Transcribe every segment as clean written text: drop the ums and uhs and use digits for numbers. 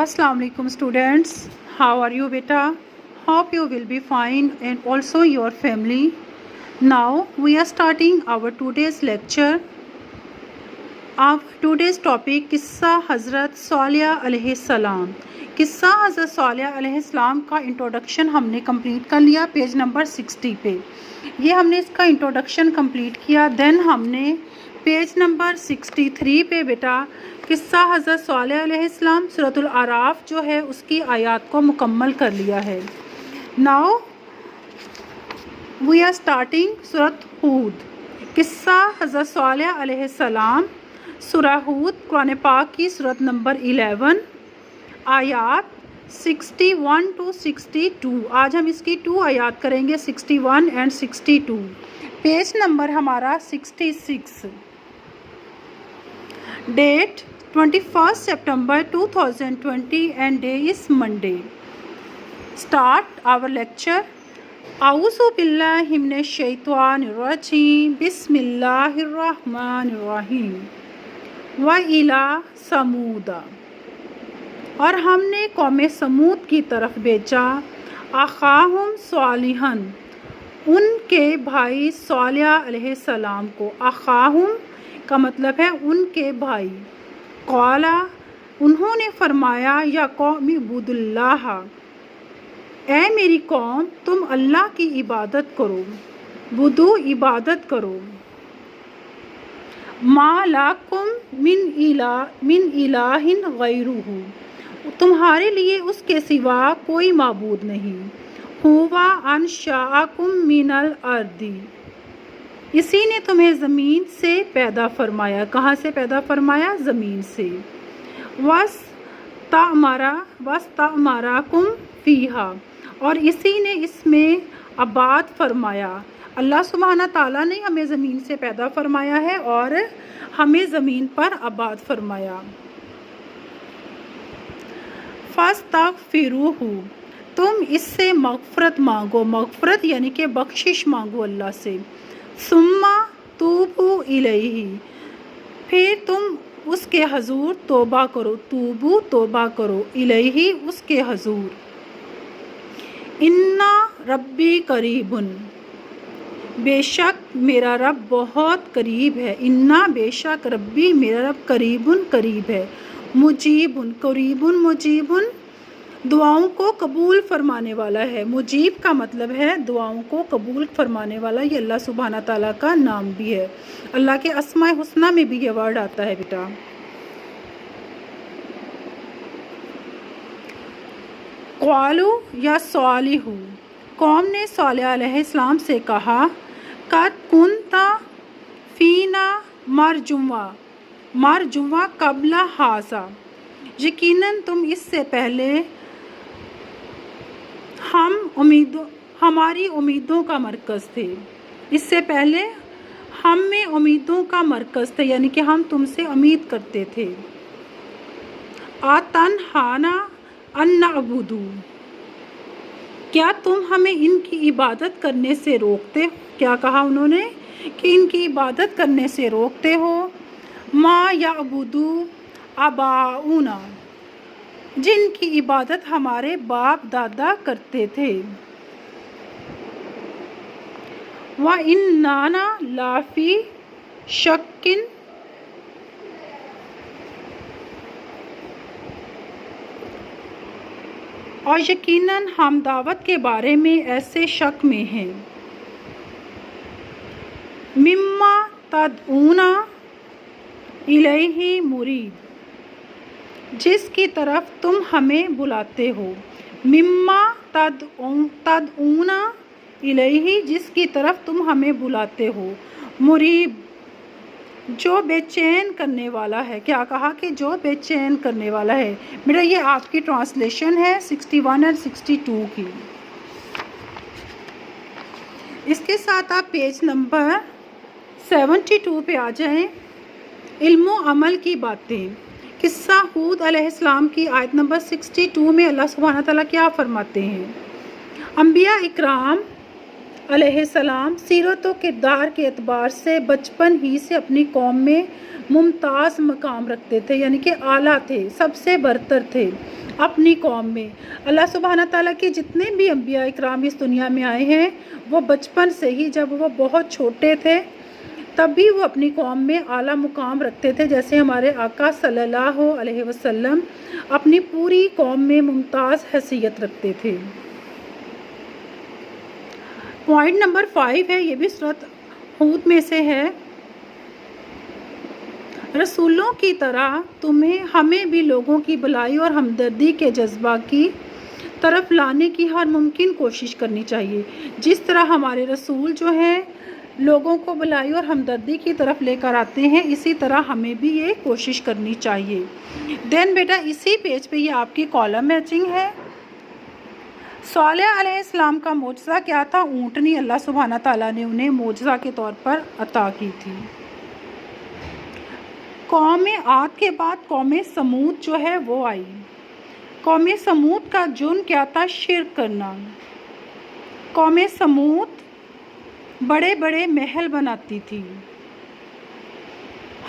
Assalamu alaikum students. How are you beta? Hope you will be fine and also your family. Now we are starting our today's lecture. Our today's topic قصہ حضرت صالح علیہ السلام. قصہ حضرت صالح علیہ السلام کا انٹروڈکشن ہم نے کمپلیٹ کر لیا پیج نمبر 60 پہ. یہ ہم نے اس کا انٹروڈکشن کمپلیٹ کیا. دین ہم نے پیج نمبر 63 پہ بیٹا قصہ حضرت صالح علیہ السلام سورۃ الاعراف جو ہے اس کی آیات کو مکمل کر لیا ہے. ناؤ وی آر اسٹارٹنگ سورۃ ہود. قصہ حضرت صالح علیہ السلام سورہ ہود قرآن پاک کی سورۃ نمبر 11 آیات 61 to 62. آج ہم اس کی 2 آیات کریں گے 61 and 62. پیج نمبر ہمارا 66. Date 21 September 2020 and day is Monday. Start our lecture. اعوذ باللہ من الشیطان الرجیم بسم اللہ الرحمن الرحیم. وَإِلَىٰ ثَمُودَ اور ہم نے قوم سمود کی طرف بھیجا اخاہم صالحًا ان کے بھائی صالح علیہ السلام کو. اخاہم کا مطلب ہے ان کے بھائی. قال انہوں نے فرمایا یا قوم اعبدوا اللہ اے میری قوم تم اللہ کی عبادت کرو. بدو عبادت کرو. ما لکم من الہ غیرہ تمہارے لیے اس کے سوا کوئی معبود نہیں. ہوا انشأکم من الارض اسی نے تمہیں زمین سے پیدا فرمایا. کہاں سے پیدا فرمایا؟ زمین سے. وَاسْتَعْمَرَکُمْ فِیہا اور اسی نے اس میں آباد فرمایا. اللہ سبحانہ تعالیٰ نے ہمیں زمین سے پیدا فرمایا ہے اور ہمیں زمین پر آباد فرمایا. فَاسْتَغْفِرُوهُ تم اس سے مغفرت مانگو. مغفرت یعنی کہ بخشش مانگو اللہ سے. ثُمَّ تُوبُوا إِلَيْهِ پھر تم اس کے حضور توبہ کرو. توبو توبہ کرو. الیہ اس کے حضور. اِنَّ ربی قریب بے شک میرا رب بہت قریب ہے. اِنَّ بے شک ربی میرا رب قریب قریب ہے. مجیب قریب مجیب دعاؤں کو قبول فرمانے والا ہے. مجیب کا مطلب ہے دعاؤں کو قبول فرمانے والا. یہ اللہ سبحانہ تعالیٰ کا نام بھی ہے. اللہ کے اسماء حسنہ میں بھی یہ ورڈ آتا ہے بیٹا. قالوا یا صالح قوم نے صالح علیہ السلام سے کہا قد کنت فینا مرجوا قبل ھذا یقیناً تم اس سے پہلے ہماری امیدوں کا مرکز تھے. اس سے پہلے ہم میں امیدوں کا مرکز تھے یعنی کہ ہم تم سے امید کرتے تھے. آتنہانا ان نعبد کیا تم ہمیں ان کی عبادت کرنے سے روکتے ہو؟ کیا کہا انہوں نے کہ ان کی عبادت کرنے سے روکتے ہو. ما یعبد آباؤنا جن کی عبادت ہمارے باپ دادا کرتے تھے. وَإِنَّنَا لَفِي شَكٍّ اور یقیناً ہم دعوت کے بارے میں ایسے شک میں ہیں. مما تدعونا الیہ مریب جس کی طرف تم ہمیں بلاتے ہو. مما تدعونا الیہ جس کی طرف تم ہمیں بلاتے ہو. مریب جو بے چین کرنے والا ہے. کیا کہا کہ جو بے چین کرنے والا ہے. میرا یہ آپ کی ٹرانسلیشن ہے 61 اور 62 کی. اس کے ساتھ آپ پیج نمبر 72 پہ آ جائیں. علم و عمل کی باتیں. قصہ ہود علیہ السلام کی آیت نمبر 62 میں اللہ سبحانہ تعالیٰ کیا فرماتے ہیں. انبیاء اکرام علیہ السلام سیرت و کردار کے اعتبار سے بچپن ہی سے اپنی قوم میں ممتاز مقام رکھتے تھے، یعنی کہ اعلیٰ تھے، سب سے برتر تھے. اپنی قوم میں۔ اللہ سبحانہ تعالیٰ کے جتنے بھی انبیاء اکرام اس دنیا میں آئے ہیں وہ بچپن سے ہی جب وہ بہت چھوٹے تھے تب بھی وہ اپنی قوم میں اعلیٰ مقام رکھتے تھے، جیسے ہمارے آقا صلی اللہ علیہ وسلم اپنی پوری قوم میں ممتاز حیثیت رکھتے تھے۔ پوائنٹ نمبر 5 ہے، یہ بھی سورۃ ہود میں سے ہے، رسولوں کی طرح ہمیں بھی لوگوں کی بھلائی اور ہمدردی کے جذبہ کی طرف لانے کی ہر ممکن کوشش کرنی چاہیے۔ جس طرح ہمارے رسول جو ہیں لوگوں کو بھلائی اور ہمدردی کی طرف لے کر آتے ہیں، اسی طرح ہمیں بھی یہ کوشش کرنی چاہیے۔ دین بیٹا اسی پیج پہ یہ آپ کی کالم میچنگ ہے۔ صالح علیہ السلام کا معجزہ کیا تھا؟ اونٹنی اللہ سبحانہ تعالیٰ نے انہیں معجزہ کے طور پر عطا کی تھی۔ قوم عاد کے بعد قوم سمود جو ہے وہ آئی۔ قوم سمود کا جرم کیا تھا؟ شرک کرنا۔ قوم سمود بڑے بڑے محل بناتی تھی۔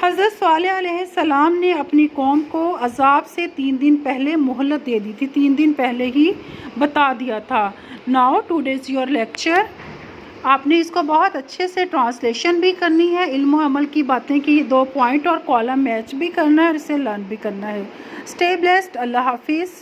حضرت صالح علیہ السلام نے اپنی قوم کو عذاب سے 3 دن پہلے مہلت دے دی تھی، 3 دن پہلے ہی بتا دیا تھا۔ ناؤ ٹوڈیز یور لیکچر، آپ نے اس کو بہت اچھے سے ٹرانسلیشن بھی کرنی ہے، علم و عمل کی باتیں کی 2 پوائنٹ اور کالم میچ بھی کرنا ہے اور اسے لرن بھی کرنا ہے۔ اسٹے بلیسڈ، اللہ حافظ۔